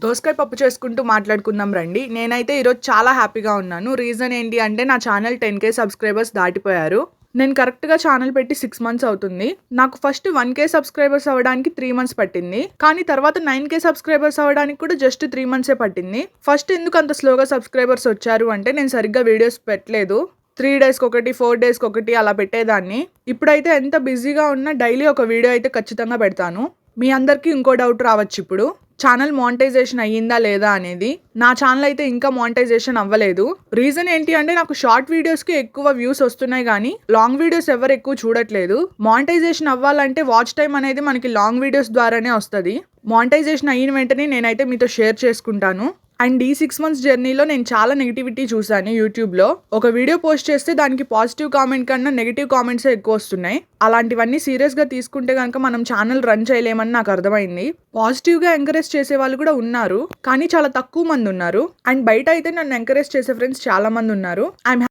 దోసకాయ పప్పు చేసుకుంటూ మాట్లాడుకుందాం రండి. నేనైతే ఈరోజు చాలా హ్యాపీగా ఉన్నాను. రీజన్ ఏంటి అంటే నా ఛానల్ 10K సబ్స్క్రైబర్స్ దాటిపోయారు. నేను కరెక్ట్‌గా ఛానల్ పెట్టి 6 మంత్స్ అవుతుంది. నాకు ఫస్ట్ 1K సబ్స్క్రైబర్స్ అవ్వడానికి 3 మంత్స్ పట్టింది. కానీ తర్వాత 9K సబ్స్క్రైబర్స్ అవ్వడానికి కూడా జస్ట్ 3 మంత్సే పట్టింది. ఫస్ట్ ఎందుకు అంత స్లోగా సబ్స్క్రైబర్స్ వచ్చారు అంటే నేను సరిగ్గా వీడియోస్ పెట్టలేదు. 3 డేస్‌కొకటి, 4 డేస్‌కొకటి అలా పెట్టేదాన్ని. ఇప్పుడైతే ఎంత బిజీగా ఉన్నా డైలీ ఒక వీడియో అయితే ఖచ్చితంగా పెడతాను. మీ అందరికీ ఇంకో డౌట్ రావచ్చిప్పుడు. ఛానల్ మానిటైజేషన్ అయ్యిందా లేదా అనేది. నా ఛానల్ అయితే ఇంకా మానిటైజేషన్ అవ్వలేదు. రీజన్ ఏంటి అంటే నాకు షార్ట్ వీడియోస్‌కి ఎక్కువ వ్యూస్ వస్తున్నాయి గానీ లాంగ్ వీడియోస్ ఎవరు ఎక్కువ చూడట్లేదు. మానిటైజేషన్ అవ్వాలంటే వాచ్ టైమ్ అనేది మనకి లాంగ్ వీడియోస్ ద్వారానే వస్తది. మానిటైజేషన్ అయిన వెంటనే నేనైతే మీతో షేర్ చేసుకుంటాను. అండ్ ఈ 6 మంత్స్ జర్నీలో నేను చాలా నెగిటివిటీ చూశాను యూట్యూబ్‌లో. ఒక వీడియో పోస్ట్ చేస్తే దానికి పాజిటివ్ కామెంట్ కన్నా నెగిటివ్ కామెంట్సే ఎక్కువ వస్తున్నాయి. అలాంటివన్నీ సీరియస్‌గా తీసుకుంటే గనుక మనం ఛానల్ రన్ చేయలేమని నాకు అర్థమైంది. పాజిటివ్‌గా ఎంకరేజ్ చేసే వాళ్ళు కూడా ఉన్నారు. కానీ చాలా తక్కువ మంది ఉన్నారు. అండ్ బయట అయితే నన్ను ఎంకరేజ్ చేసే ఫ్రెండ్స్ చాలా మంది ఉన్నారు. ఐయామ్